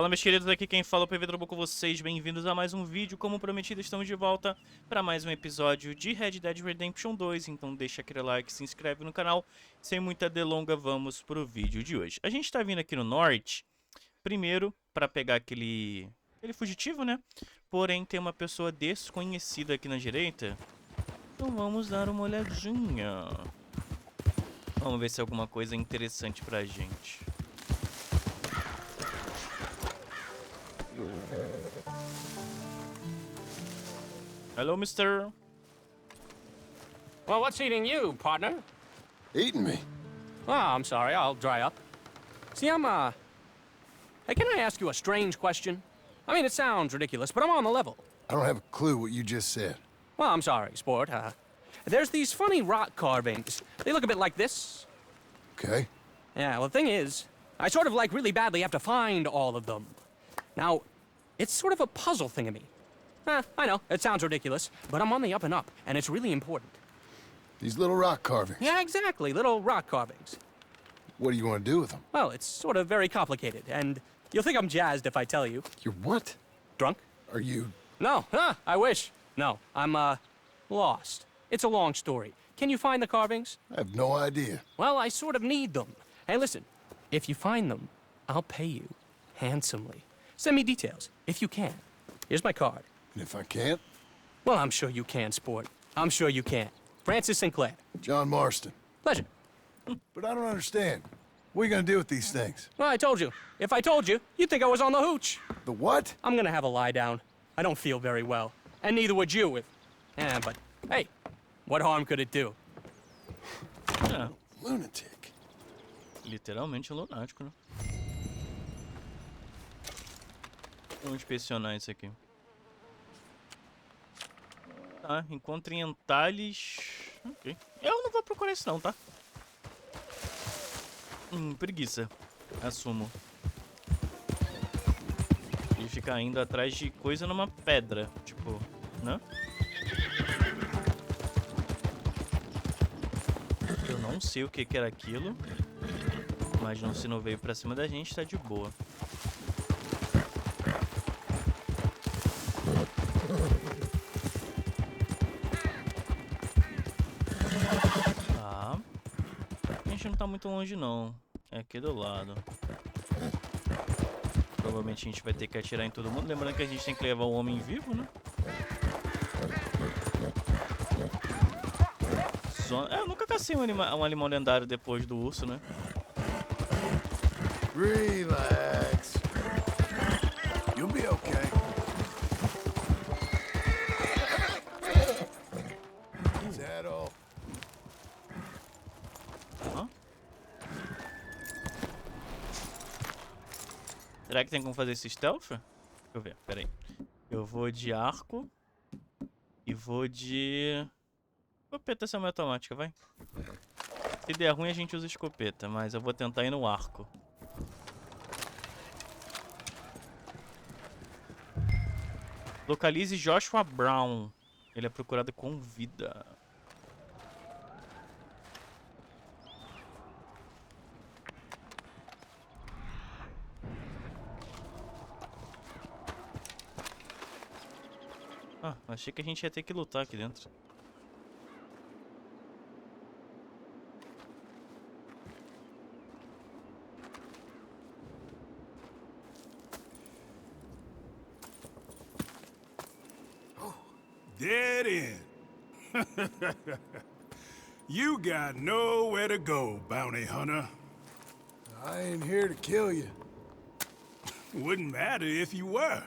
Fala, meus queridos, aqui quem fala é o PV com vocês, bem-vindos a mais um vídeo. Como prometido, estamos de volta para mais um episódio de Red Dead Redemption 2, então deixa aquele like, se inscreve no canal. Sem muita delonga, vamos pro vídeo de hoje. A gente tá vindo aqui no norte, primeiro para pegar aquele fugitivo, né? Porém, tem uma pessoa desconhecida aqui na direita, então vamos dar uma olhadinha. Vamos ver se é alguma coisa interessante pra gente. Hello, mister. Well, what's eating you, partner? Eating me? Oh, I'm sorry, I'll dry up. See, Hey, can I ask you a strange question? I mean, it sounds ridiculous, but I'm on the level. I don't have a clue what you just said. Well, I'm sorry, sport. There's these funny rock carvings. They look a bit like this. Okay. Yeah, well, the thing is, I sort of, really badly have to find all of them. Now, it's sort of a puzzle thing to me. I know, it sounds ridiculous, but I'm on the up and up, and it's really important. These little rock carvings. Yeah, exactly, little rock carvings. What do you want to do with them? Well, it's sort of very complicated, and you'll think I'm jazzed if I tell you. You're what? Drunk? Are you... No, I wish. No, I'm, lost. It's a long story. Can you find the carvings? I have no idea. Well, I sort of need them. Hey, listen, if you find them, I'll pay you handsomely. Send me details, if you can. Here's my card. And if I can't? Well, I'm sure you can, sport. I'm sure you can. Francis Sinclair. John Marston. Pleasure. But I don't understand. What are you going to do with these things? Well, I told you. If I told you, you'd think I was on the hooch. The what? I'm gonna have a lie down. I don't feel very well. And neither would you if... but, hey, what harm could it do? É, Lunatic. literalmente lunático, né? Vamos inspecionar isso aqui. Tá, encontre entalhes. Ok. Eu não vou procurar isso não, tá? Preguiça. Assumo. E ficar indo atrás de coisa numa pedra. Tipo, né? Eu não sei o que era aquilo. Mas não, se não veio pra cima da gente, tá de boa. Tá. A gente não tá muito longe não. É aqui do lado. Provavelmente a gente vai ter que atirar em todo mundo. Lembrando que a gente tem que levar o homem vivo, né? Eu nunca cacei um animal lendário depois do urso, né? Relax. You'll be okay. Is that all? Será que tem como fazer esse stealth? Deixa eu ver, pera aí. Eu vou de arco. E vou de... escopeta semi-automática, vai. Se der ruim a gente usa escopeta, mas eu vou tentar ir no arco. Localize Joshua Brown. Ele é procurado com vida. Ah, achei que a gente ia ter que lutar aqui dentro. Dead end. You got nowhere to go, bounty hunter. I ain't here to kill you. Wouldn't matter if you were.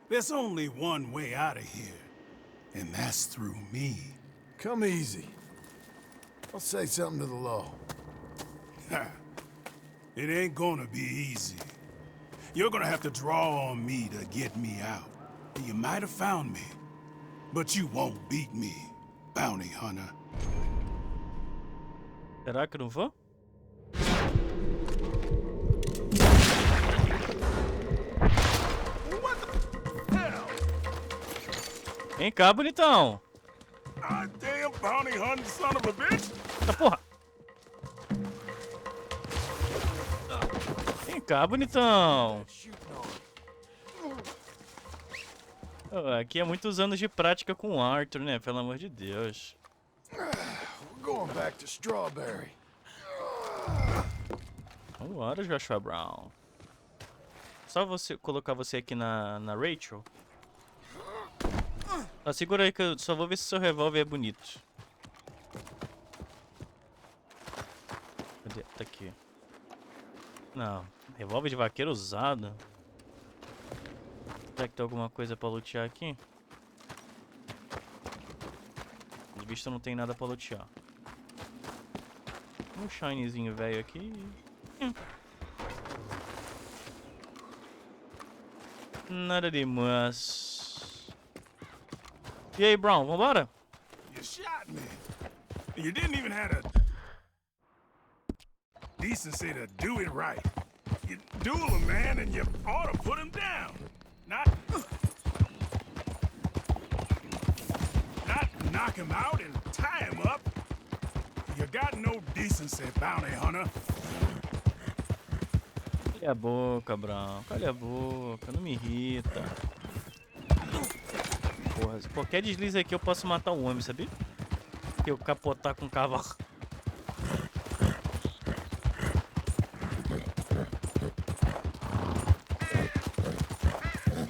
There's only one way out of here, and that's through me. Come easy. I'll say something to the law. It ain't gonna be easy. You're gonna have to draw on me to get me out. You might have found me, but you won't beat me, bounty hunter. Será que eu não vou? Vem cá, bonitão. Ah, damn bounty hunting son of a bitch! Tá porra. cá, bonitão. Oh, aqui é muitos anos de prática com o Arthur, né? Pelo amor de Deus. We're going back to Strawberry. Vambora, Joshua Brown. Só você colocar você aqui na Rachel. Tá, segura aí que eu só vou ver se seu revólver é bonito. Cadê? Tá aqui. Não, revólver de vaqueiro usado. Será que tem alguma coisa pra lutear aqui? Pelo visto não tem nada pra lutear. Um shinezinho velho aqui. Nada demais. E aí, Brown, vambora? You shot me. You didn't even have a decency to do it right. You duel a man and you ought to put him down. Not knock him out and tie him up. You got no decency, bounty hunter. Calha a boca, Brown. Calha a boca. Não me irrita. Porra, qualquer deslize aqui eu posso matar um homem, sabia? Se eu capotar com um cavalo.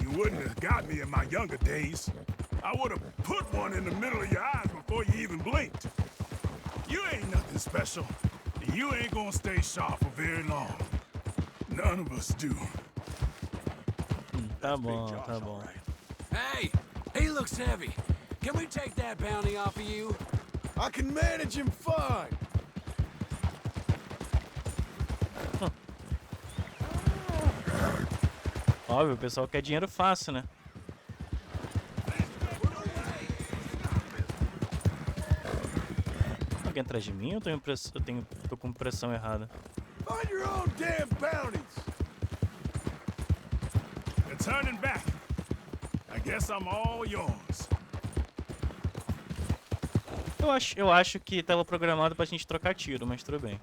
You wouldn't have got me in my younger days. I would have put one in the middle of your eyes before you even blinked. You ain't nothing special. And you ain't gonna stay sharp for very long. None of us do. Tá bom, tá bom. Hey, he looks heavy. Can we take that bounty off of you? I can manage him fine. Óbvio, o pessoal quer dinheiro fácil, né? Alguém atrás de mim ou tô com pressão errada? Find your own damn bounties. You're turning back. I guess I'm all yours. Eu acho que tava programado pra gente trocar tiro, mas tudo bem.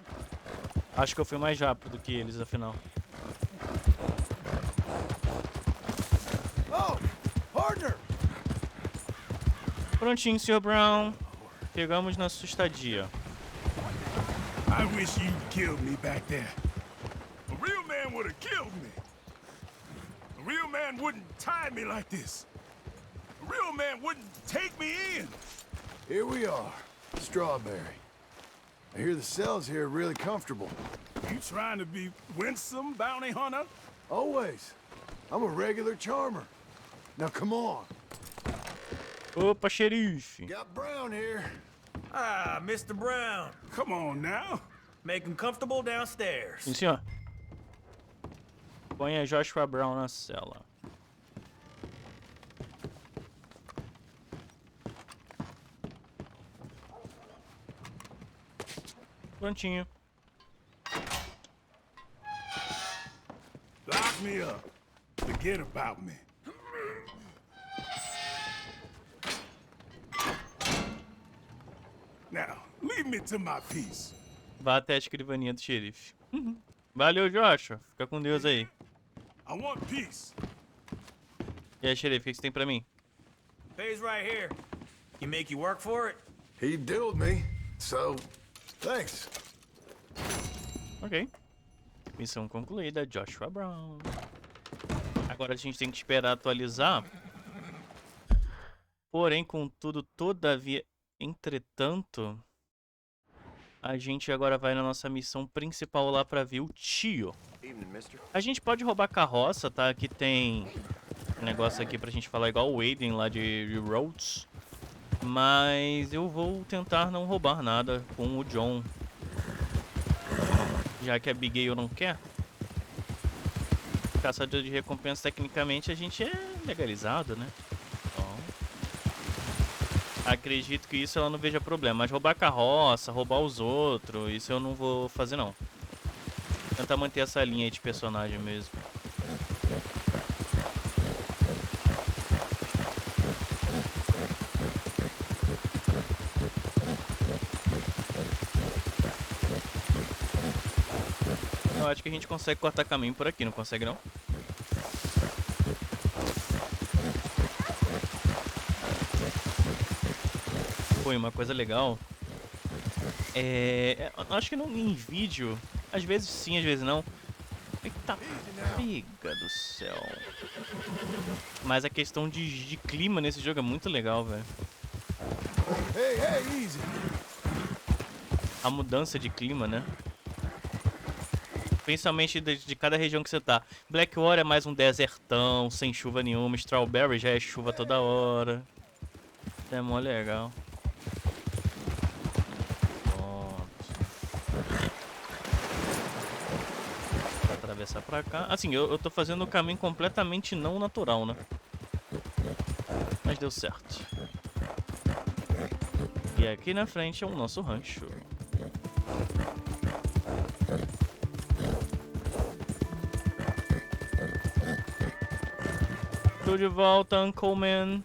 Acho que eu fui mais rápido que eles, afinal. Oh, partner. Prontinho, Sr. Brown. Pegamos na sua estadia. I wish you'd killed me back there. A real man would have killed me. A real man wouldn't tie me like this. A real man wouldn't take me in. Here we are, Strawberry. I hear the cells here are really comfortable. You trying to be winsome, bounty hunter? Always. I'm a regular charmer. Now come on. Opa, xerife. Got Brown here. Ah, Mr. Brown. Come on now. Make him comfortable downstairs. Sim, senhor. Ponha Joshua Brown na cela. Prontinho. Lock me up. Forget about me. Now, leave me to my peace. Vá até a escrivaninha do xerife. Valeu, Joshua. Fica com Deus aí. I want peace. E aí, xerife, o que você tem pra mim? Pays right here. He make you work for it? He dilled me, so thanks. Ok. Missão concluída, Joshua Brown. Agora a gente tem que esperar atualizar. Porém, contudo, todavia, entretanto, a gente agora vai na nossa missão principal lá pra ver o tio. A gente pode roubar carroça, tá? Aqui tem um negócio aqui pra gente falar igual o Aiden lá de Rhodes. Mas eu vou tentar não roubar nada com o John. Já que a Abigail não quer. Caçador de recompensa, tecnicamente, a gente é legalizado, né? Então, acredito que isso ela não veja problema. Mas roubar carroça, roubar os outros, isso eu não vou fazer, não. Tentar manter essa linha aí de personagem mesmo. Eu acho que a gente consegue cortar caminho por aqui, não consegue não? Foi uma coisa legal. Eu acho que não, em vídeo, às vezes sim, às vezes não. Eita, pega do céu. Mas a questão de clima nesse jogo é muito legal, velho. Hey, hey, easy. A mudança de clima, né? Principalmente de cada região que você tá. Blackwater é mais um desertão, sem chuva nenhuma. Strawberry já é chuva toda hora. É mó legal. Vou atravessar pra cá. Assim, eu tô fazendo o caminho completamente não natural, né? Mas deu certo. E aqui na frente é o nosso rancho. Tô de volta, Uncle Man.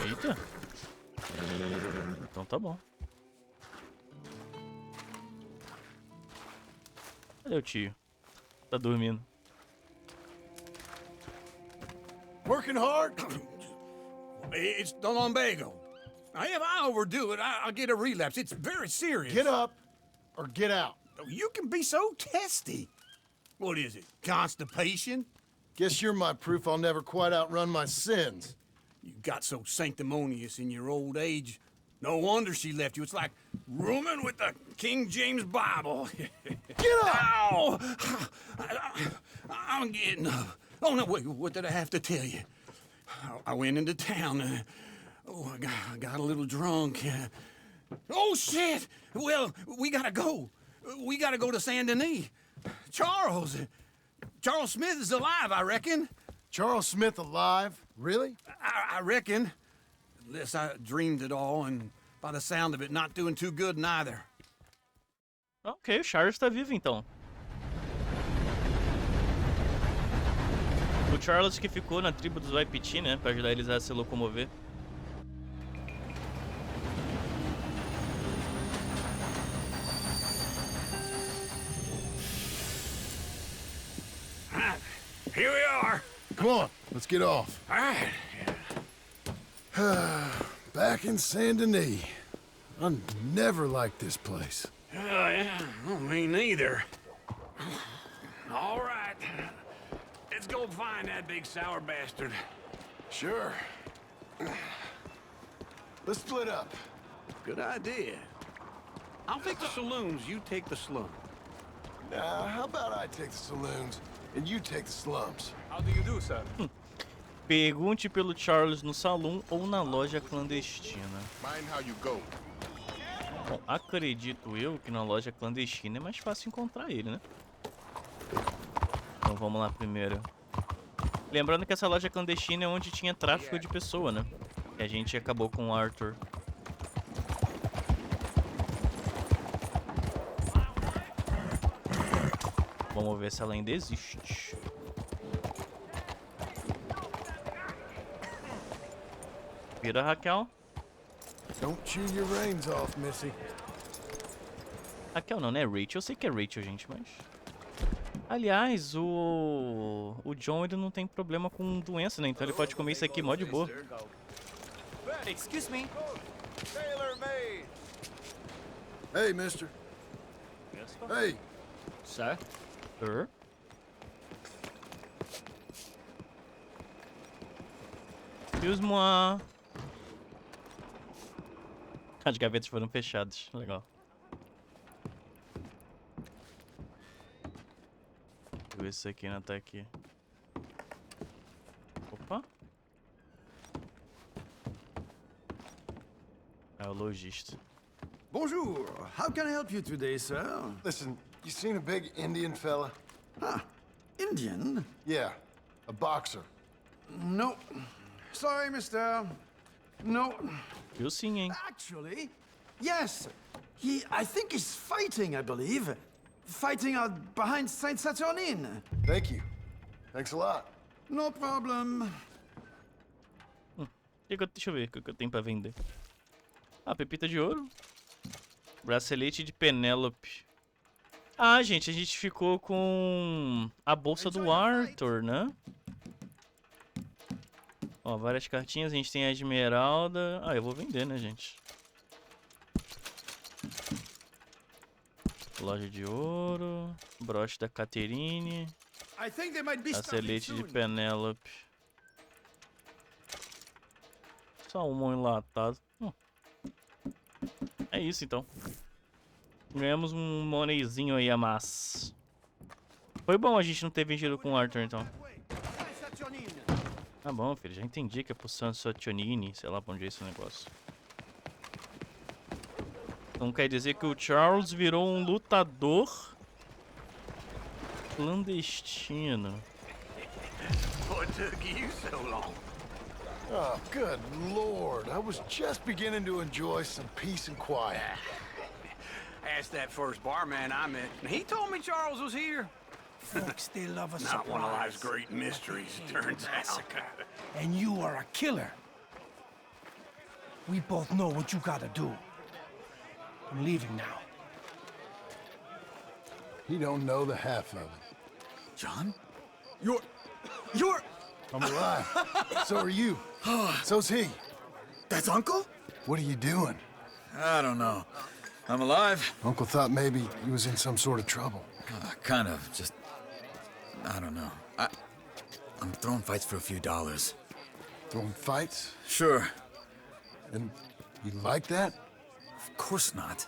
Eita. Então tá bom. Cadê o tio? Tá dormindo. Working hard? It's the lumbago. If I overdo it, I'll get a relapse. It's very serious. Get up or get out. You can be so testy. What is it? Constipation? Guess you're my proof I'll never quite outrun my sins. You got so sanctimonious in your old age. No wonder she left you. It's like rooming with the King James Bible. Get up! Ow! I'm getting up. Oh, no, wait, what did I have to tell you? I went into town. I got a little drunk. Oh, shit! Well, we gotta go. We gotta go to Saint Denis. Charles Smith is alive, I reckon. Charles Smith alive? Really? I reckon. Unless I dreamed it all, and by the sound of it, not doing too good neither. Ok, o Charles tá vivo então. O Charles que ficou na tribo dos Waipiti, né? Pra ajudar eles a se locomover. Here we are. Come on, let's get off. All right. Back in Saint Denis. I never liked this place. Yeah, well, me neither. All right. Let's go find that big sour bastard. Sure. Let's split up. Good idea. I'll take the saloons, you take the slum. Now, how about I take the saloons and you take the slums? How do you do, sir? Pergunte pelo Charles no salão ou na loja clandestina. Mind how you go. Bom, acredito eu que na loja clandestina é mais fácil encontrar ele, né? Então vamos lá primeiro. Lembrando que essa loja clandestina é onde tinha tráfico de pessoa, né? E a gente acabou com o Arthur. Vamos ver se ela ainda existe. Vira, Raquel. Don't chew your reins off, Missy. Raquel não, né? Rachel. Eu sei que é Rachel, gente, mas... Aliás, o John, ele não tem problema com doença, né? Então ele pode comer isso aqui mó de boa. Excuse me. Hey, mister. Hey. Sir? Sir? Excuse-moi. As gavetas foram fechadas. Legal. Deixa eu ver se isso aqui não tá aqui. Opa. É o lojista. Bonjour. How can I help you today, sir? Listen, you seen a big Indian fella? Huh. Indian? Yeah, a boxer. No. Sorry, mister. No. Eu sim, hein? Actually, yes. I think he's fighting, I believe. Fighting out behind Saint Saturnine. Thank you. Thanks a lot. No problem. Deixa eu ver o que eu tenho pra vender. Ah, pepita de ouro. Bracelete de Penélope. Ah, gente, a gente ficou com a bolsa do Arthur, né? Ó, várias cartinhas. A gente tem a esmeralda. Ah, eu vou vender, né, gente? Loja de ouro. Broche da Caterine. Bracelete de Penélope. Só um enlatado. É isso, então. Ganhamos um moneyzinho aí a mais. Foi bom a gente não ter vendido com o Arthur, então. Tá bom, filho. Já entendi que é pro Sansottionini. Sei lá pra onde é esse negócio. Então quer dizer que o Charles virou um lutador clandestino. What took you so long? Oh, good lord. I was just beginning to enjoy some peace and quiet. Asked that first barman I met, and he told me Charles was here. Folks, they love a Not one of life's surprise. great mysteries, it turns out. And you are a killer. We both know what you gotta do. I'm leaving now. He don't know the half of it. John? I'm alive. So are you. So's he. That's Uncle? What are you doing? I don't know. I'm alive. Uncle thought maybe he was in some sort of trouble. Kind of. Just... I don't know. I'm throwing fights for a few dollars. Throwing fights? Sure. And you like that? Of course not.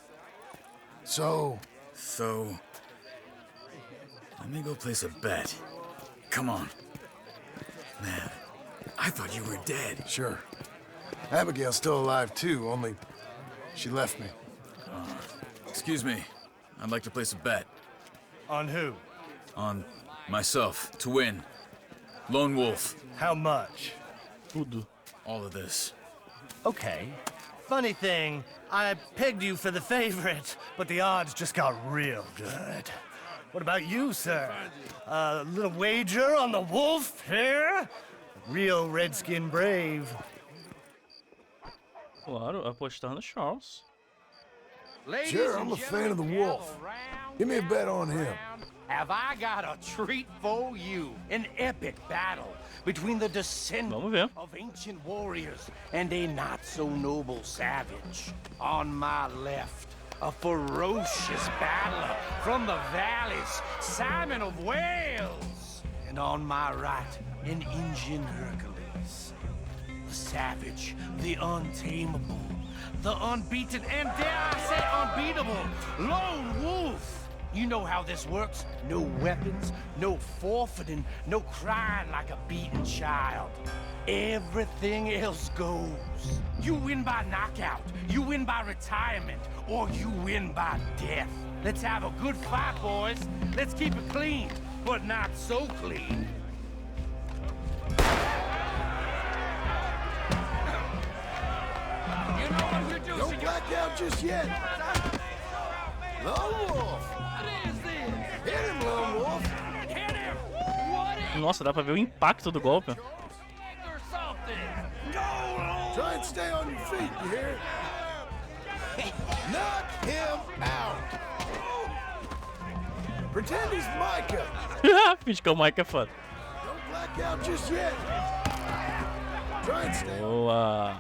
So, So... let me go place a bet. Come on. Man, I thought you were dead. sure. Abigail's still alive too, only she left me. Excuse me. I'd like to place a bet. On who? On myself, to win. Lone Wolf. How much? Tudo. All of this. Okay. Funny thing, I pegged you for the favorite, but the odds just got real good. What about you, sir? A little wager on the wolf here? Real redskin brave. Claro, apostar no Charles. Sure, I'm a fan of the wolf. Give me a bet on him. Have I got a treat for you? An epic battle between the Vamos descendant ver. of ancient warriors and a not-so-noble savage. On my left, a ferocious battler from the valleys, Simon of Wales. And on my right, an Indian Hercules. The savage, the untamable, the unbeaten, and dare I say unbeatable, Lone Wolf. You know how this works. No weapons, no forfeiting, no crying like a beaten child. Everything else goes. You win by knockout, you win by retirement, or you win by death. Let's have a good fight, boys. Let's keep it clean, but not so clean. You know what you're doing. Don't black out just yet. Lone Wolf! What is this? Hit him, Lone Wolf! Hit him! What is Nossa, dá pra ver o impacto do golpe. or something? Go! Try and stay on your feet, you hear? Knock him out! Pretend he's Micah! Finge que o Mike é foda. Don't black out just yet! Try and stay on. Boa.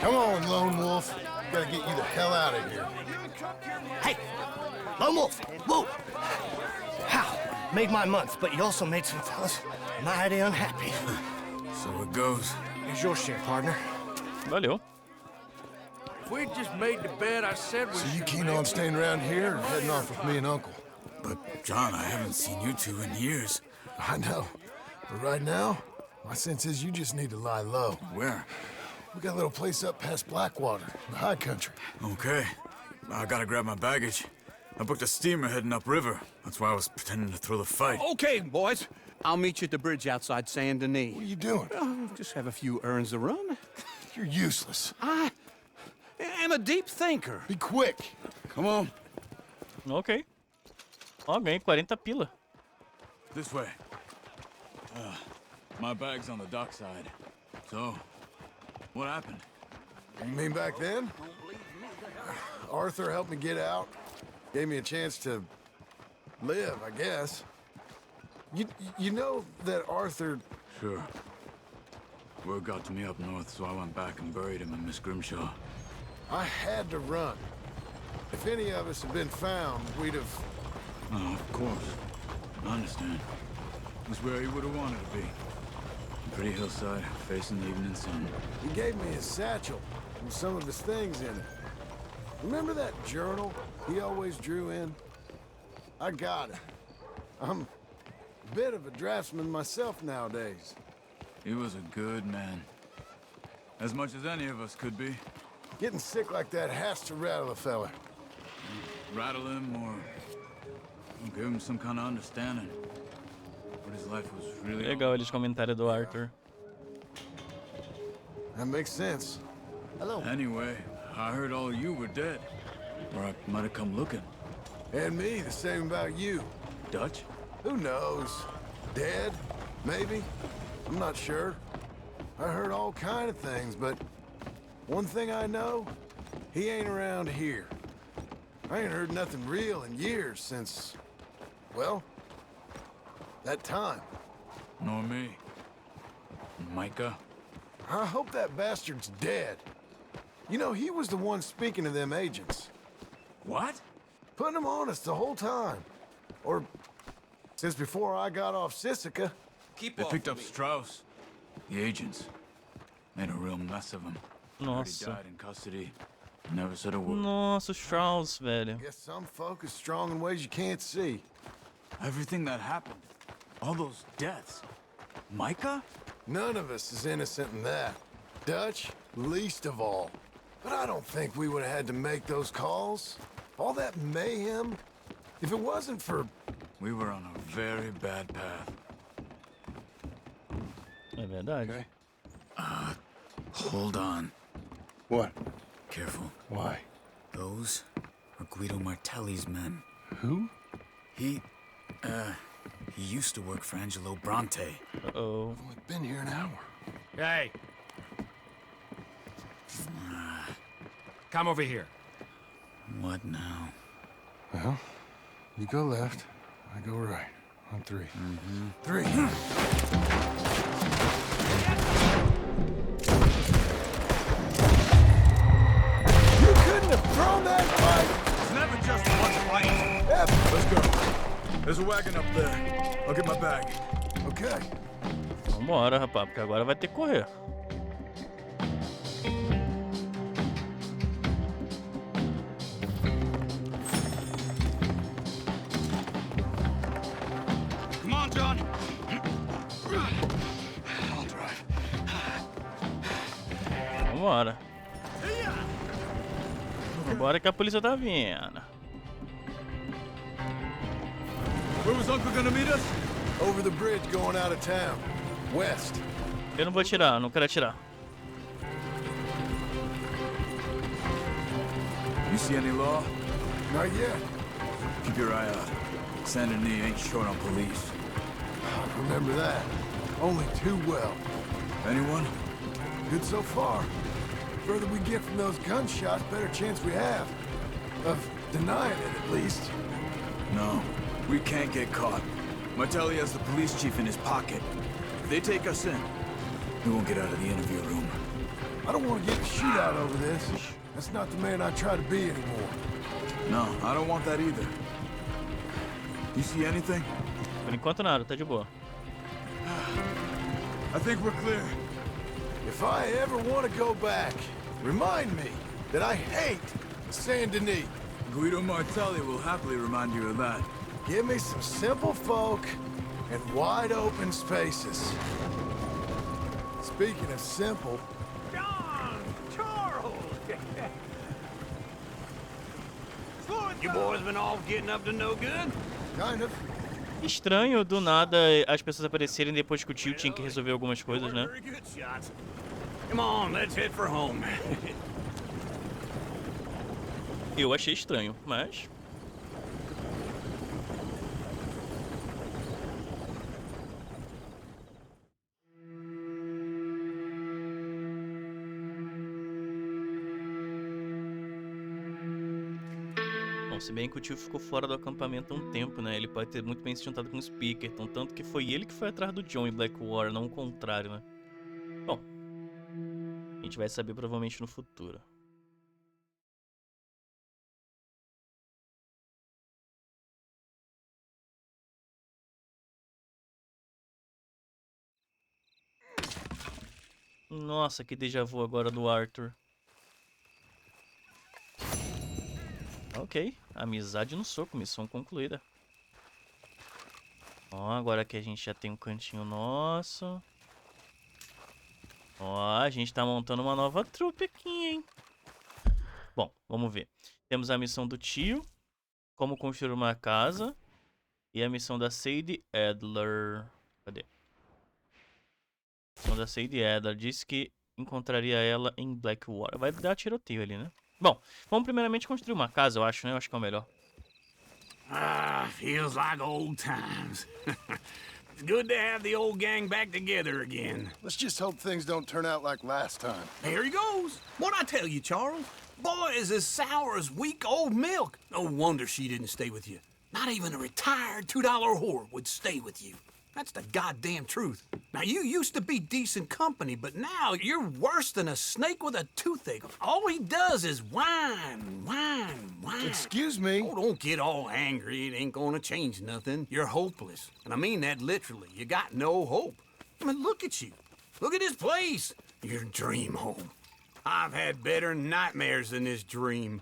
Come on, Lone Wolf. Gotta get you the hell out of here. Hey! Lone Wolf! Whoa! How? Made my month, but you also made some fellas mighty unhappy. So it goes. Here's your share, partner. Valeu. If we'd just made the bet I said we So you keen on staying around here or heading off with me and Uncle? But, John, I haven't seen you two in years. I know. But right now, my sense is you just need to lie low. Where? We got a little place up past Blackwater, in the high country. Okay. I gotta grab my baggage. I booked a steamer heading upriver. That's why I was pretending to throw the fight. Okay, boys. I'll meet you at the bridge outside Saint Denis. What are you doing? Just have a few errands to run. You're useless. I am a deep thinker. Be quick. Come on. Ok. Ó, ganhei 40 pila. This way. My bag's on the dockside. So, what happened? You mean back then? Arthur helped me get out. Gave me a chance to live, I guess. You know that Arthur... Sure. Word got to me up north, so I went back and buried him in Miss Grimshaw. I had to run. If any of us had been found, we'd have... Oh, of course. I understand. It was where he would have wanted to be. A pretty hillside, facing the evening sun. He gave me his satchel and some of his things in it. Remember that journal he always drew in? I got it. I'm a bit of a draftsman myself nowadays. He was a good man. As much as any of us could be. Getting sick like that has to rattle a fella. Rattle him or give him some kind of understanding. What his life was really Legal eles comentário do Arthur. That makes sense. Hello. Anyway, I heard all of you were dead. Or I might have come looking. And me, the same about you. Dutch? Who knows? Dead? Maybe? I'm not sure. I heard all kind of things, but one thing I know, he ain't around here. I ain't heard nothing real in years since, well, that time. Nor me. Micah? I hope that bastard's dead. You know, he was the one speaking to them agents. What? Putting them on us the whole time. Or since before I got off Sisika. They picked up Strauss. The agents. Made a real mess of him. He Nossa. died in custody. Never said a word. Nossa, os Strauss, velho. Guess some folk is strong in ways you can't see. Everything that happened. All those deaths. Micah? None of us is innocent in that. Dutch, least of all. But I don't think we would have had to make those calls. All that mayhem. If it wasn't for... We were on a very bad path. É verdade. Hold on. What? Careful. Why? Those are Guido Martelli's men. Who? He used to work for Angelo Bronte. Uh-oh. I've only been here an hour. Hey. Come over here. What now? Well, you go left, I go right. On three. Three. You couldn't have thrown that fight! It's never just one fight. Yep. Let's go. There's a wagon up there. I'll get my bag. Okay. Vambora, rapaz, porque agora vai ter que correr. Come on, John. I'll drive. Vambora. Vambora que a polícia tá vindo. Where was Uncle gonna meet us? Over the bridge going out of town. West. Eu não vou atirar, não quero atirar. You see any law? Not yet. Keep your eye out. Saint Denis ain't short on police. I remember that. Only too well. Anyone? Good so far. Further we get from those gunshots, better chance we have. Of denying it, at least. No. We can't get caught. Martelli has the police chief in his pocket. If they take us in, we won't get out of the interview room. I don't want to get in a shootout over this. That's not the man I try to be anymore. No, I don't want that either. You see anything? Por enquanto nada, tá de boa. I think we're clear. If I ever want to go back, remind me that I hate Saint Denis. Guido Martelli will happily remind you of that. Give me some simple folk and wide open spaces. Speaking of simple, John! Charles! You boys been all getting up to no good? kind of. Estranho do nada as pessoas aparecerem depois que o tio tinha que resolver algumas coisas, né? Very good shots. Come on, let's head for home. Eu achei estranho, mas... Bom, se bem que o tio ficou fora do acampamento há um tempo, né? Ele pode ter muito bem se juntado com o Speaker, então tanto que foi ele que foi atrás do John em Blackwater, não o contrário, né? Bom, a gente vai saber provavelmente no futuro. Nossa, que déjà vu agora do Arthur. Ok, amizade no soco, missão concluída. Ó, agora que a gente já tem um cantinho nosso. Ó, a gente tá montando uma nova trupe aqui, hein? Bom, vamos ver. Temos a missão do tio, como construir uma casa. E a missão da Sadie Adler. Cadê? A missão da Sadie Adler disse que encontraria ela em Blackwater. Vai dar tiroteio ali, né? Bom, vamos primeiramente construir uma casa, eu acho, né? Eu acho que é o melhor. Ah, feels like old times. It's good to have the old gang back together again. Let's just hope things don't turn out like last time. Here he goes. What'd I tell you, Charles? Boy is as sour as week-old milk. No wonder she didn't stay with you. Not even a retired $2 whore would stay with you. That's the goddamn truth. Now, you used to be decent company, but now you're worse than a snake with a toothache. All he does is whine, whine, whine. Excuse me? Oh, don't get all angry. It ain't gonna change nothing. You're hopeless. And I mean that literally. You got no hope. I mean, look at you. Look at this place. Your dream home. I've had better nightmares than this dream.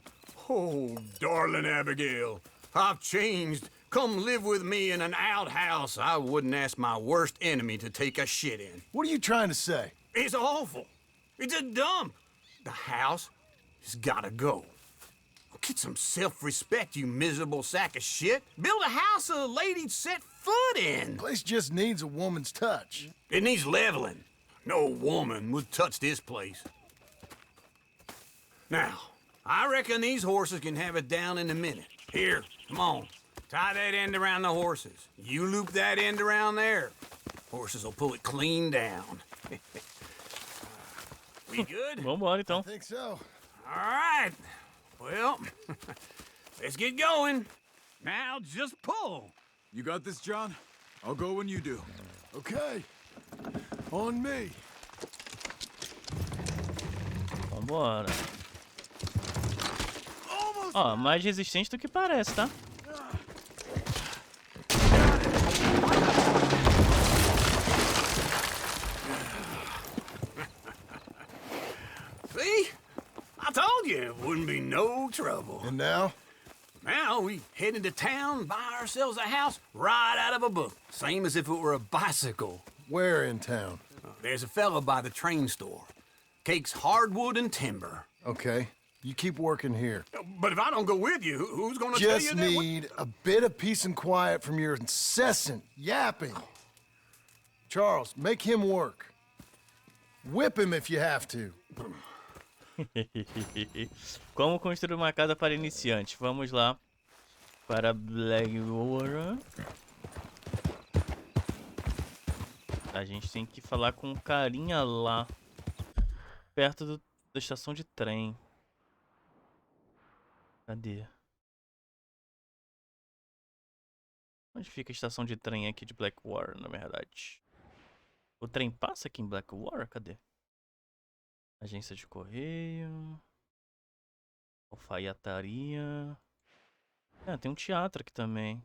Oh, darling Abigail, I've changed. Come live with me in an outhouse I wouldn't ask my worst enemy to take a shit in. What are you trying to say? It's awful. It's a dump. The house has gotta go. Get some self-respect, you miserable sack of shit. Build a house a lady'd set foot in. The place just needs a woman's touch. It needs leveling. No woman would touch this place. Now, I reckon these horses can have it down in a minute. Here, come on. Tie that end around the horses. You loop that end around there. Horses will pull it clean down. We good? Vambora, então. I think so. All right. Well, let's get going. Now just pull. You got this, John? I'll go when you do. Okay. On me. Vambora. Ó, mais resistente do que parece, tá? See? I told you it wouldn't be no trouble. And now? Now we head into town, buy ourselves a house right out of a book. Same as if it were a bicycle. Where in town? There's a fella by the train store. Cakes hardwood and timber. Okay. You keep working here. But if I don't go with you, who's gonna tell you Just that? need a bit of peace and quiet from your incessant yapping. Charles, make him work. Whip him if you have to. Como construir uma casa para iniciante? Vamos lá para Blackwater. A gente tem que falar com um carinha lá, perto da estação de trem. Cadê? Onde fica a estação de trem aqui de Blackwater, na verdade? O trem passa aqui em Blackwater? Cadê? Agência de correio. Alfaiataria. Ah, tem um teatro aqui também.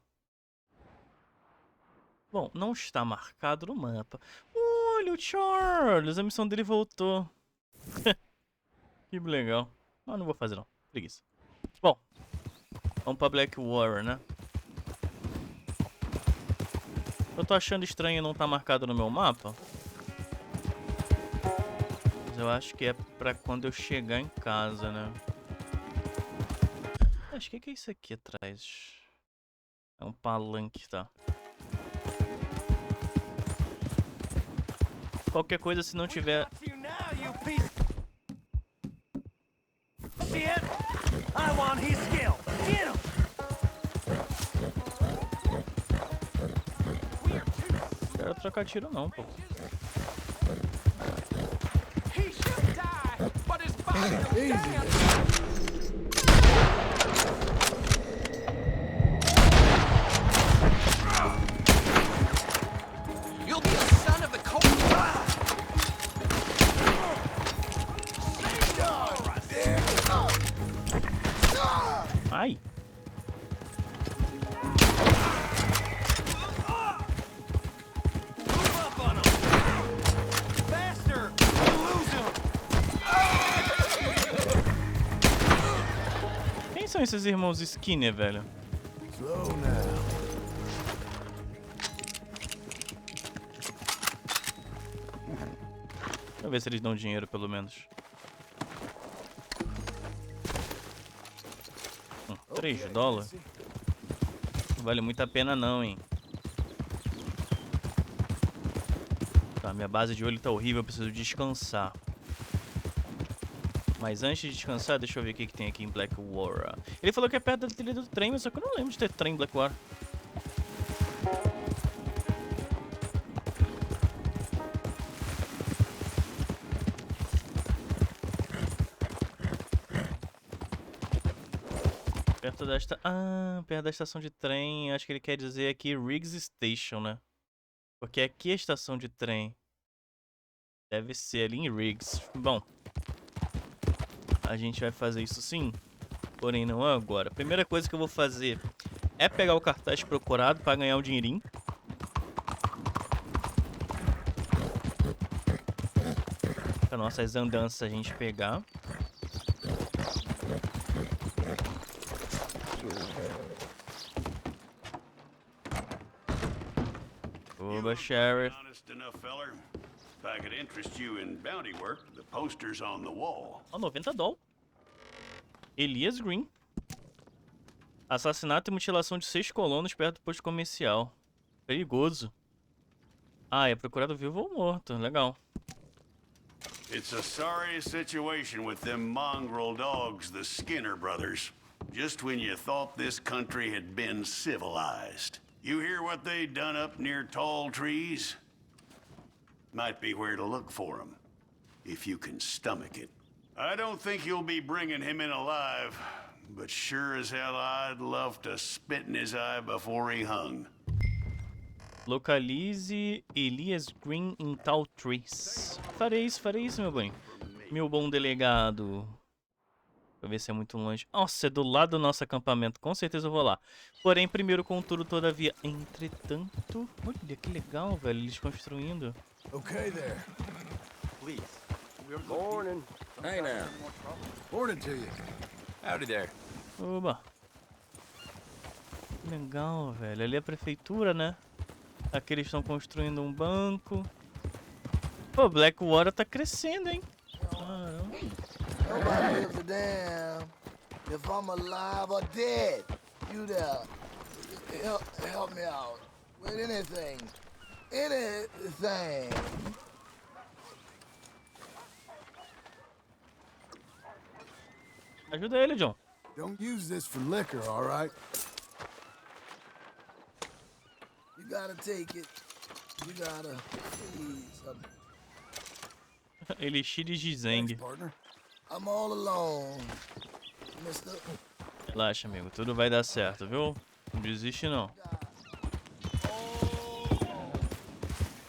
Bom, não está marcado no mapa. Olha o Charles! A missão dele voltou. Que legal. Mas não vou fazer não. Preguiça. Bom, vamos pra Blackwater, né? Eu tô achando estranho não tá marcado no meu mapa. Mas eu acho que é pra quando eu chegar em casa, né? Acho que é isso aqui atrás. É um palanque, tá? Qualquer coisa, se não tiver... I want his skill. Get him. Não quero trocar tiro não, pô. Ai. Quem são esses irmãos Skinner, velho? Slow now. Deixa eu ver se eles dão dinheiro, pelo menos. 3 dólares? Não vale muito a pena não, hein? Tá, minha base de olho tá horrível, eu preciso descansar. Mas antes de descansar, deixa eu ver o que tem aqui em Blackwater. Ele falou que é perto da trilha do trem, mas só que eu não lembro de ter trem em Blackwater. Perto da estação de trem, acho que ele quer dizer aqui Riggs Station, né? Porque aqui é a estação de trem. Deve ser ali em Riggs. Bom, a gente vai fazer isso sim, porém não agora. A primeira coisa que eu vou fazer é pegar o cartaz procurado para ganhar um dinheirinho. Para nossas andanças a gente pegar. Oba, Sheriff. Honest enough feller. If I could interest you in bounty work, the poster's on the wall. Ó, 90 dólares. Elias Green. Assassinato e mutilação de 6 colonos perto do posto comercial. Perigoso. Ah, é procurado vivo ou morto. Legal. It's a sorry situation with them mongrel dogs, the Skinner brothers. Just when you thought this country had been civilized. You hear what they done up near tall trees? Might be where to look for them, if you can stomach it. I don't think you'll be bringing him in alive, but sure as hell I'd love to spit in his eye before he hung. Localize Elias Green em Tall Trees. Farei isso, meu bem. Meu bom delegado. Deixa eu ver se é muito longe. Nossa, é do lado do nosso acampamento. Com certeza eu vou lá. Porém, primeiro, contudo, todavia. Entretanto... Olha, que legal, velho. Eles construindo. Okay there. Please. Morning. Hey now. Morning to you. Howdy there. Oba. Que legal, velho. Ali é a prefeitura, né? Aqui eles estão construindo um banco. Pô, Blackwater tá crescendo, hein? Caramba. Nobody gives a damn if I'm alive or dead. You there, help me out with anything. Anything. Ajuda ele, John. Don't use this for liquor, all right? You gotta take it. You gotta please. Elixir de Gizeng. Partner. I'm all alone, mister. Relaxa, amigo. Tudo vai dar certo, viu? Não desiste, não.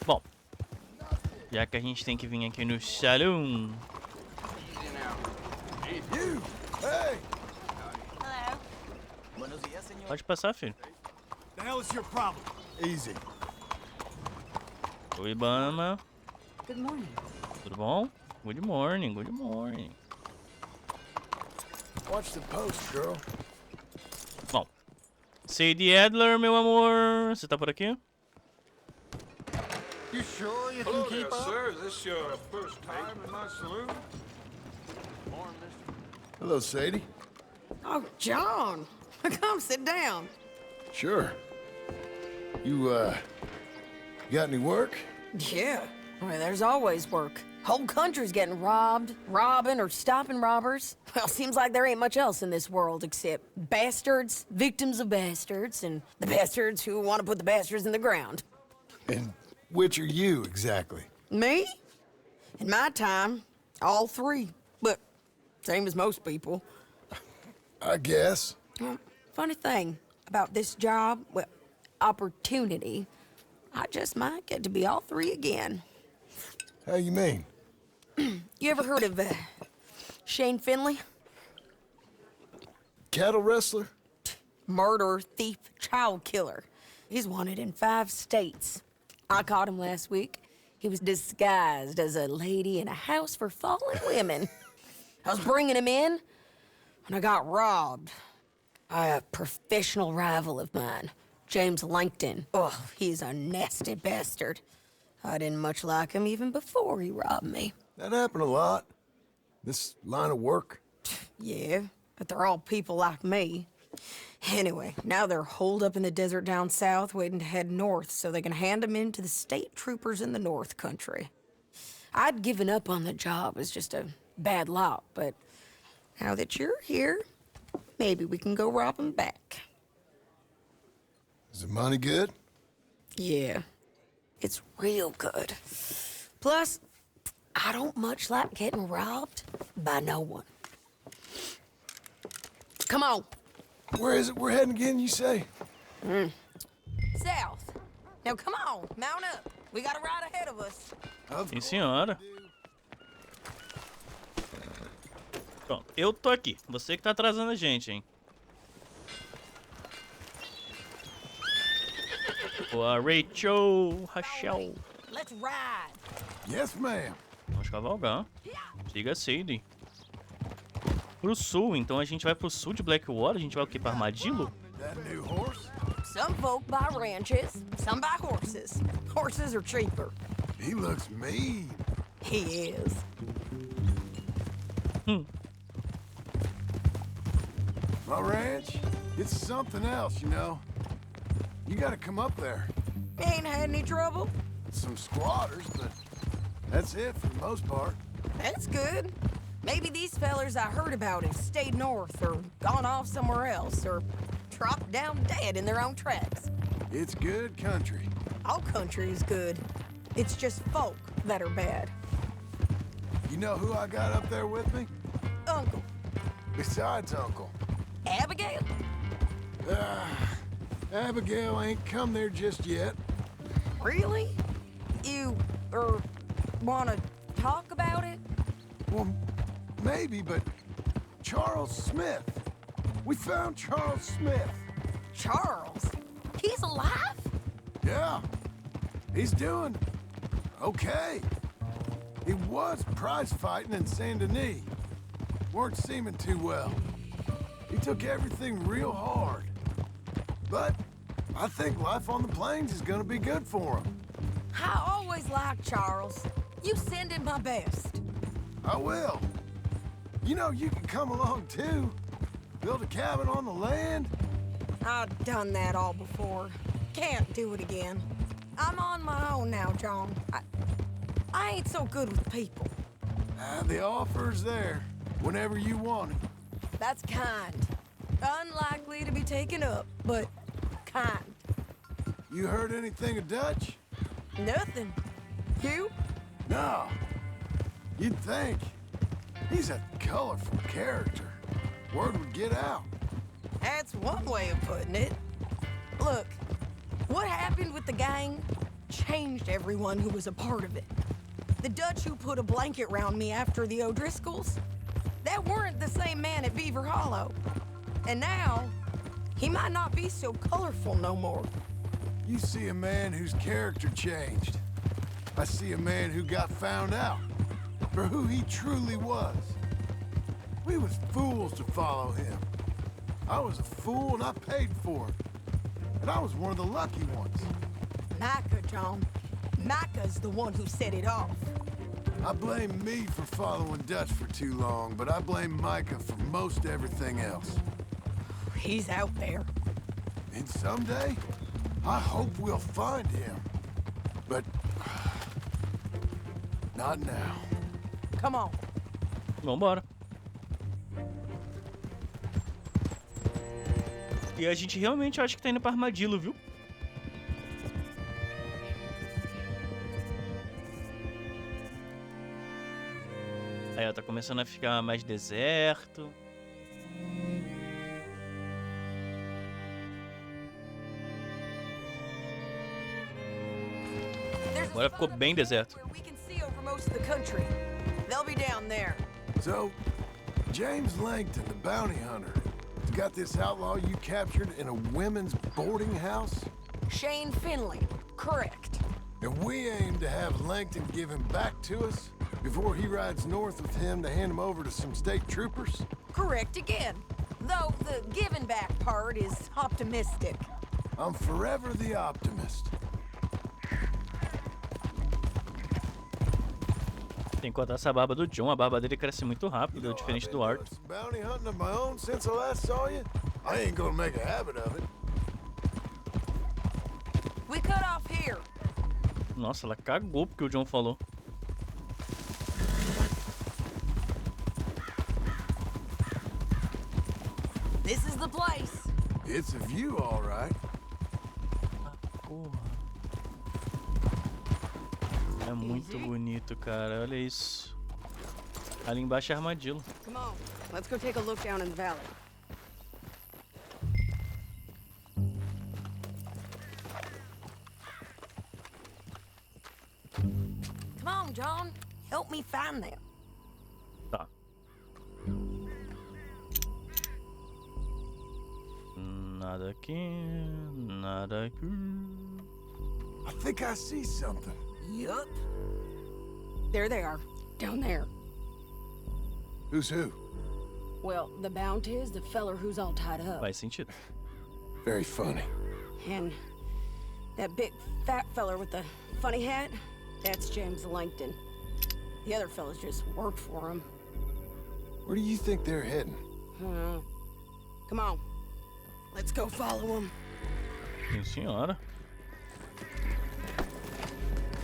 Bom. Já que a gente tem que vir aqui no salão. You! Hey! Pode passar, filho. The hell is your problem? Easy. Oi, Bama. Good morning. Tudo bom? Good morning, good morning. Watch the post, girl. Bom. Sadie Adler, meu amor. Você tá por aqui? You sure you can keep up? Sir, is this your first time in my saloon? Hello, Sadie. Oh, John. Come sit down. Sure. You got any work? Yeah. Well, there's always work. Whole country's getting robbed, robbing, or stopping robbers. Well, seems like there ain't much else in this world except bastards, victims of bastards, and the bastards who want to put the bastards in the ground. And which are you, exactly? Me? In my time, all three. But same as most people. I guess. Well, funny thing about this job, well, opportunity, I just might get to be all three again. How you mean? You ever heard of Shane Finley? cattle rustler? Murderer, thief, child killer. He's wanted in 5 states. I caught him last week. He was disguised as a lady in a house for fallen women. I was bringing him in, and I got robbed by a professional rival of mine, James Langton. Oh, he's a nasty bastard. I didn't much like him even before he robbed me. That happened a lot. This line of work. Yeah, but they're all people like me. Anyway, now they're holed up in the desert down south, waiting to head north so they can hand them in to the state troopers in the north country. I'd given up on the job as just a bad lot, but now that you're here, maybe we can go rob them back. Is the money good? Yeah, it's real good. Plus, I don't much like getting robbed by no one. Come on. Where is it we're heading again, you say? South. Now come on, mount up. We got a ride ahead of us. Sim, senhora. Pronto, eu tô aqui. Você que tá atrasando a gente, hein? Boa, Rachel. Let's ride. Yes, ma'am. Vamos cavalgar. Siga Sadie. Pro sul, então a gente vai pro sul de Blackwater. A gente vai o quê? Pra Armadillo? That new horse? Some folk buy ranches, some buy horses. Horses are cheaper. He looks mean. He is. My ranch, it's something else, you know. You gotta come up there. Ain't had any trouble? Some squatters, but that's it for the most part. That's good. Maybe these fellers I heard about have stayed north or gone off somewhere else or dropped down dead in their own tracks. It's good country. All country is good. It's just folk that are bad. You know who I got up there with me? Uncle. Besides Uncle. Abigail? Abigail ain't come there just yet. Really? You, wanna talk about it? Well, maybe, but Charles Smith. We found Charles Smith. Charles? He's alive? Yeah. He's doing okay. He was prize fighting in Saint Denis. Weren't seeming too well. He took everything real hard. But I think life on the plains is gonna be good for him. I always liked Charles. You send him my best. I will. You know, you can come along too. Build a cabin on the land. I've done that all before. Can't do it again. I'm on my own now, John. I ain't so good with people. The offer's there whenever you want it. That's kind. Unlikely to be taken up, but kind. You heard anything of Dutch? Nothing. You? No. You'd think. He's a colorful character. Word would get out. That's one way of putting it. Look, what happened with the gang changed everyone who was a part of it. The Dutch who put a blanket round me after the O'Driscolls, that weren't the same man at Beaver Hollow. And now, he might not be so colorful no more. You see a man whose character changed. I see a man who got found out for who he truly was. We was fools to follow him. I was a fool and I paid for it. And I was one of the lucky ones. Micah, John. Micah's the one who set it off. I blame me for following Dutch for too long, but I blame Micah for most everything else. He's out there. And someday, I hope we'll find him. But not now. Come on. Vambora. E a gente realmente acha que tá indo pra Armadillo, viu? Aí, ó, tá começando a ficar mais deserto. Agora ficou bem deserto. So, James Langton, the bounty hunter, got this outlaw you captured in a women's boarding house? Shane Finley, correct. And we aim to have Langton give him back to us before he rides north with him to hand him over to some state troopers? Correct again. Though the giving back part is optimistic. I'm forever the optimist. Tem que cortar essa barba do John. A barba dele cresce muito rápido, diferente do Art. Bounty hunting of my own since I last saw you. I ain't gonna make a habit of it. We cut off here. Nossa, ela cagou porque o John falou. This is the place. It's a view, all right. Porra. É muito bonito, cara. Olha isso. Ali embaixo é armadilha. Come on, let's go take a look down in the valley. Come on, John. Help me find them. Tá. Nada aqui, nada aqui. I think I see something. Yup. There they are, down there. Who's who? Well, the bounty is the feller who's all tied up. Faz sentido. Very funny. And that big fat feller with the funny hat, that's James Langton. The other fellas just worked for him. Where do you think they're heading? Come on, let's go follow them. Sim, senhora.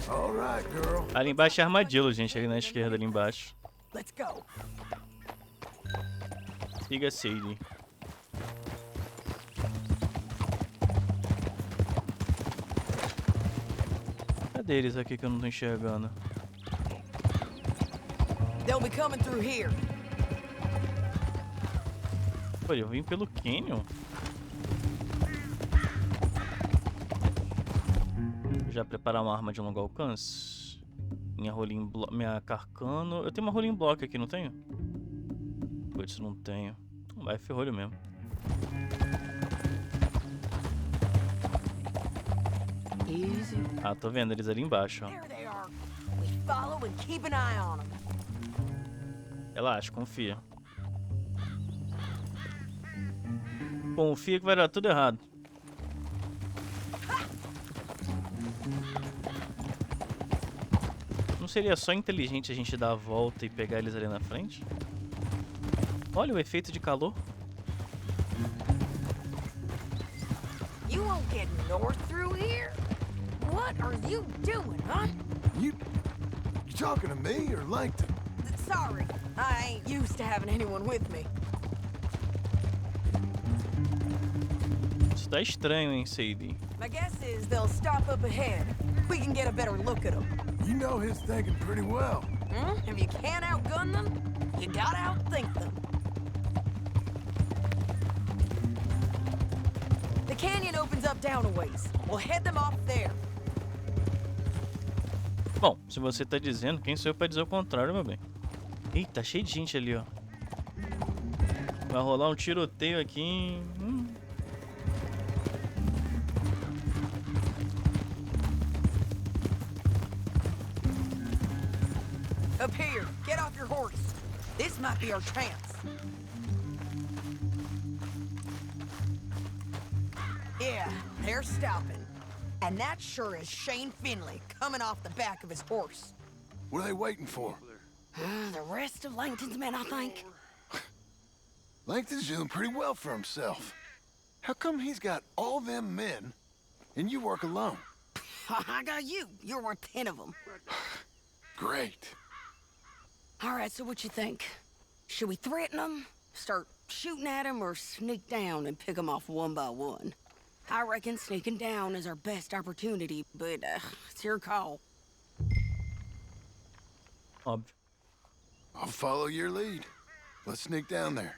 All right, girl. Ali embaixo é armadilha, gente. Ali na esquerda, ali embaixo. Let's go. Siga Sadie. Cadê eles aqui que eu não tô enxergando? They'll be coming through here. Pô, eu vim pelo Canyon. Já preparar uma arma de longo alcance. Minha carcano. Eu tenho uma rolling block aqui, não tenho? Putz, não tenho. Vai ferrolho mesmo. Easy. Ah, tô vendo eles ali embaixo, ó. There they are. We follow and keep an eye on them. Relaxa, confia. Confia que vai dar tudo errado. Não seria só inteligente a gente dar a volta e pegar eles ali na frente? Olha o efeito de calor. You won't get north through here? What are you doing, huh? You talking to me or Langton? Sorry, I ain't used to having anyone with me. Isso tá estranho, hein, Sadie? My guess is they'll stop up ahead. We can get a better look at them. You know his thinking pretty well. If you can't outgun them, you gotta outthink them. The canyon opens up down a ways. We'll head them off there. Bom, se você tá dizendo, quem sou eu pra dizer o contrário, meu bem? Eita, tá cheio de gente ali, ó. Vai rolar um tiroteio aqui. Up here, get off your horse. This might be our chance. Yeah, they're stopping. And that sure is Shane Finley coming off the back of his horse. What are they waiting for? The rest of Langton's men, I think. Langton's doing pretty well for himself. How come he's got all them men and you work alone? I got you. You're worth 10 of them. Great. All right, so what you think? Should we threaten them, start shooting at them, or sneak down and pick them off one by one? I reckon sneaking down is our best opportunity, but it's your call. Óbvio. I'll follow your lead. Let's sneak down there.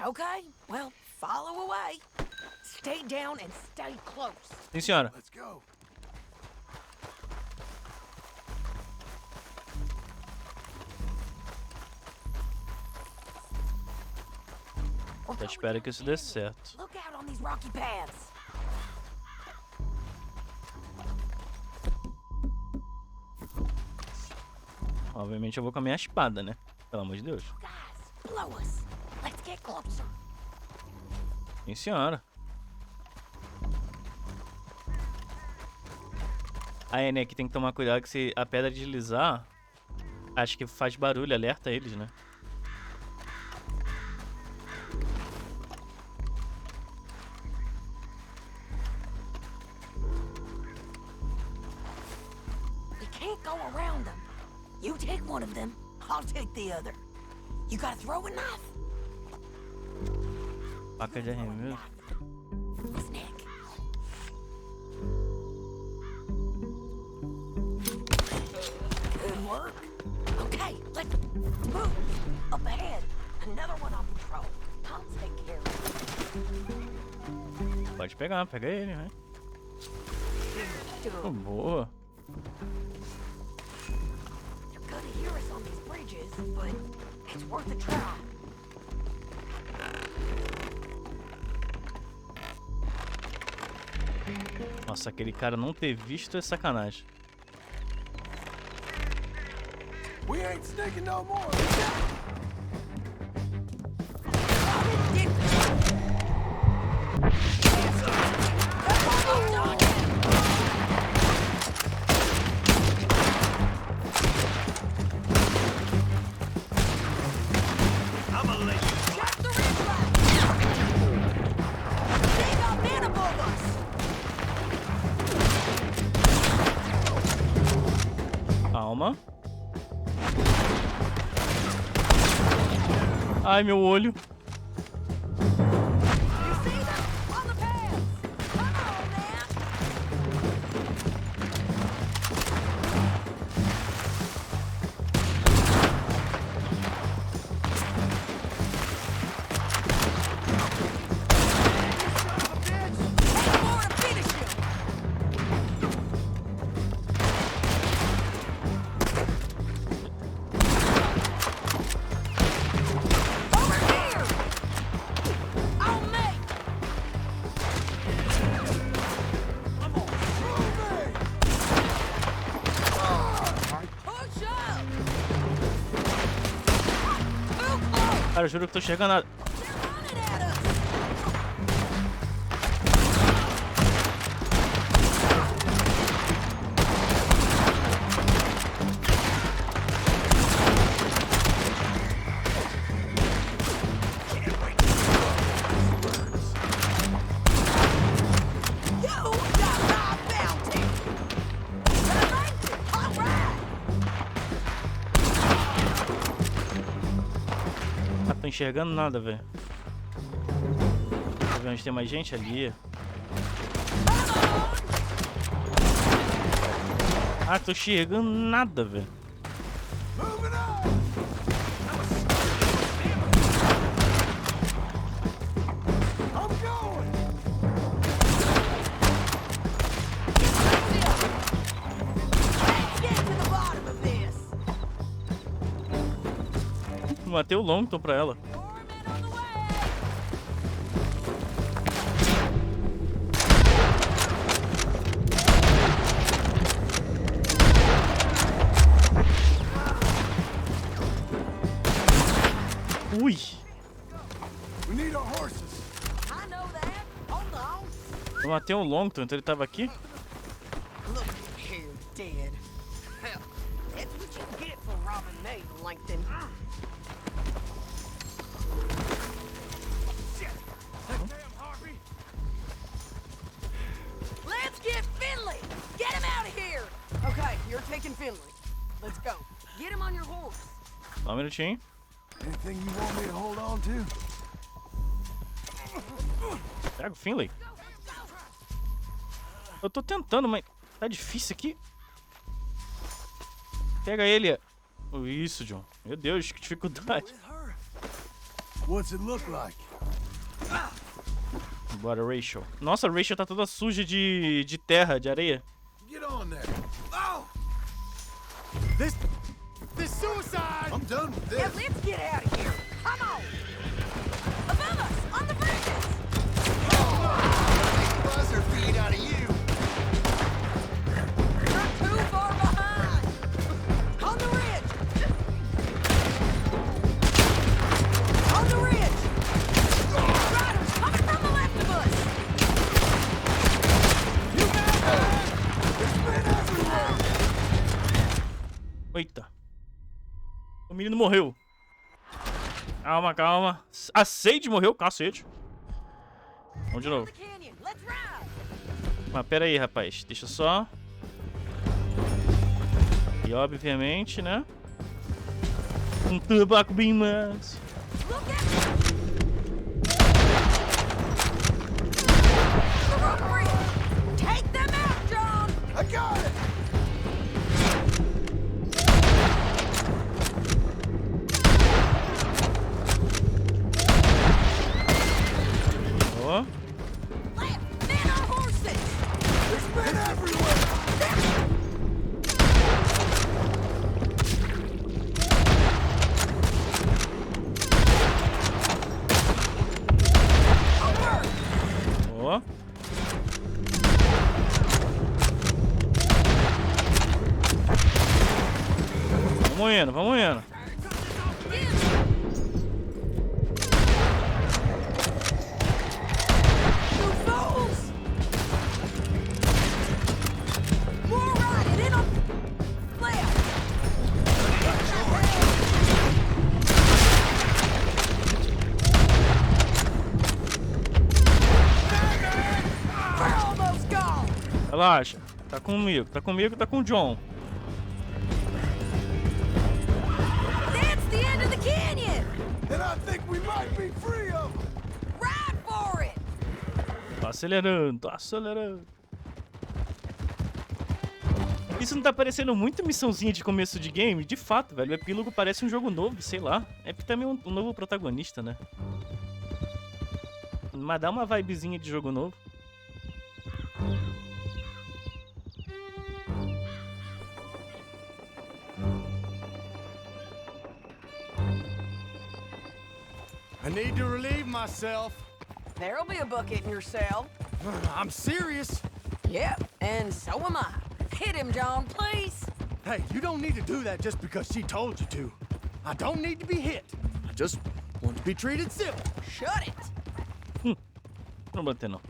Okay, well, follow away. Stay down and stay close. Sim, senhora. Let's go. Eu espero que isso dê certo. Look out on these rocky paths. Obviamente eu vou com a minha espada, né? Pelo amor de Deus. Blow us. Let's get closer. Sim, senhora. Aí, né, que tem que tomar cuidado que se a pedra deslizar, acho que faz barulho, alerta eles, né? We can't go around them. You take one of them, I'll take the other. You gotta throw a knife. Faca de arremesso. Snake. Good work. Okay, let's move. Up ahead. Another one on patrol. I'll take care of it. Pode pegar, pega ele, né? Oh, boa. You're gonna hear us on these bridges, but it's worth a try. Nossa, aquele cara não ter visto é sacanagem. We ain't sneaking no more. Calma. Ai, meu olho. Cara, eu juro que tô chegando nada. Não tô enxergando nada, velho. Deixa eu ver onde tem mais gente ali. Ah, tô enxergando nada, velho. Matei o Longton pra ela. Ui! Eu matei o Longton, então ele tava aqui? Look here, dead. Hell, that's what you get for robbing me, Langton. Let's get Finley! Get him out of here! Okay, you're taking Finley. Let's go. Get him on your horse. Só um minutinho. Anything you want me to hold on to? Pega o Finley. Eu tô tentando, mas tá difícil aqui. Pega ele. Isso, John. Meu Deus, que dificuldade. What's it look like? Bora, Rachel. Nossa, a Rachel tá toda suja de terra, de areia. Get on there. Oh! This suicide! I'm done with this. Yeah, let's get out of here. Come on. Above us. menino morreu. Calma, calma. A Sage morreu? Cacete. Vamos de novo. Mas pera aí, rapaz. Deixa só. E obviamente, né? Um tabaco bem mais. Take them out, John! I got it! Ó. Man our horses! There's men everywhere! Ó. Vamos indo, vamos indo. Relaxa. Tá comigo, tá comigo, tá com o John. That's the end of the canyon! And I think we might be free of them! Ride for it! Tô acelerando, tô acelerando. Isso não tá parecendo muito missãozinha de começo de game? De fato, velho. O epílogo parece um jogo novo, sei lá. É também um novo protagonista, né? Mas dá uma vibezinha de jogo novo. I need to relieve myself. There'll be a bucket in your cell. I'm serious. Yep, and so am I. Hit him, John, please. Hey, you don't need to do that just because she told you to. I don't need to be hit. I just want to be treated civil. Shut it. Não bater, não.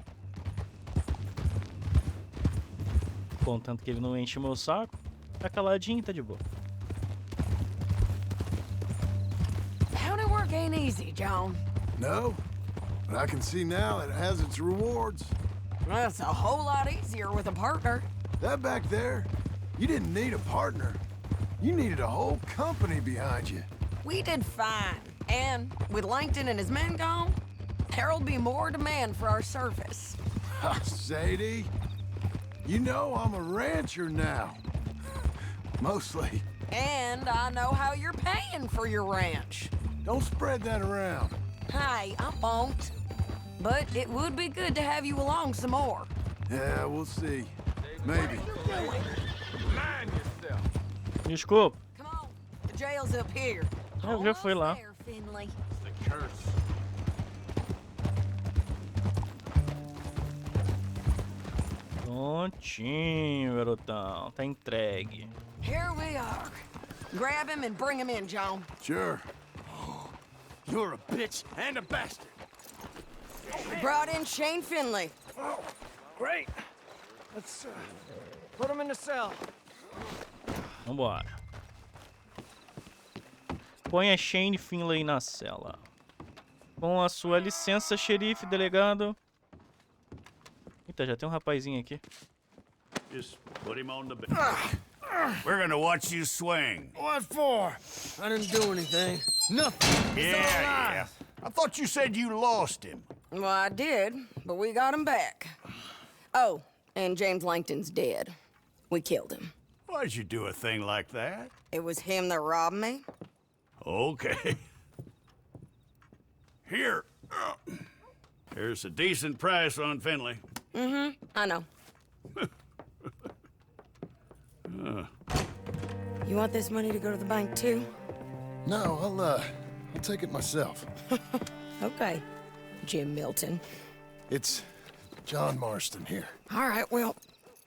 Contanto que ele não enche o meu saco, tá caladinho e tá de boa. County work ain't easy, John. No, but I can see now it has its rewards. That's a whole lot easier with a partner. That back there, you didn't need a partner. You needed a whole company behind you. We did fine. And with Langton and his men gone, there'll be more demand for our service. Sadie, you know I'm a rancher now. Mostly. And I know how you're paying for your ranch. Don't spread that around. Hey, I won't. But it would be good to have you along some more. Yeah, we'll see. Maybe. Desculpa. Come on, the jail's up here. Eu já fui lá. There, Finley. The curse. Prontinho, garotão. Tá entregue. Here we are. Grab him and bring him in, John. Sure. You're a bitch and a bastard. We brought in Shane Finley. Oh, great. Let's put him in the cell. Vambora. Ponha Shane Finley na cela. Com a sua licença, xerife, delegado. Eita, já tem um rapazinho aqui. Just put him on the bed. We're gonna watch you swing. What for? I didn't do anything. Nothing. He's Yeah. I thought you said you lost him. Well, I did, but we got him back. Oh, and James Langton's dead. We killed him. Why'd you do a thing like that? It was him that robbed me. Okay. Here. Here's a decent price on Finley. Mm-hmm, I know. You want this money to go to the bank, too? No, I'll take it myself. Okay, Jim Milton. It's John Marston here. All right, well,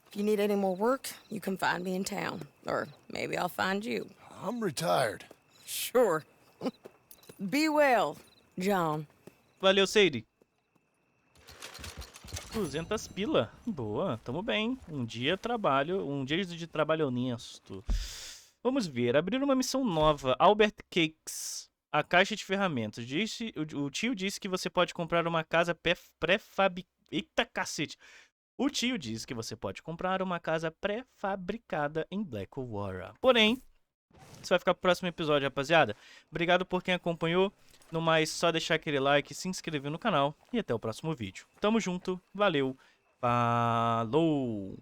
if you need any more work, you can find me in town. Or maybe I'll find you. I'm retired. Sure. Be well, John. Valeu, Sadie. 200 pila. Boa, tamo bem. Um dia de trabalho honesto. Vamos ver. Abrir uma missão nova. Albert Cakes. A caixa de ferramentas. O tio disse que você pode comprar uma casa pré-fabricada. Eita cacete. O tio diz que você pode comprar uma casa pré-fabricada em Blackwater. Porém, isso vai ficar pro próximo episódio, rapaziada. Obrigado por quem acompanhou. No mais, só deixar aquele like, se inscrever no canal e até o próximo vídeo. Tamo junto, valeu, falou!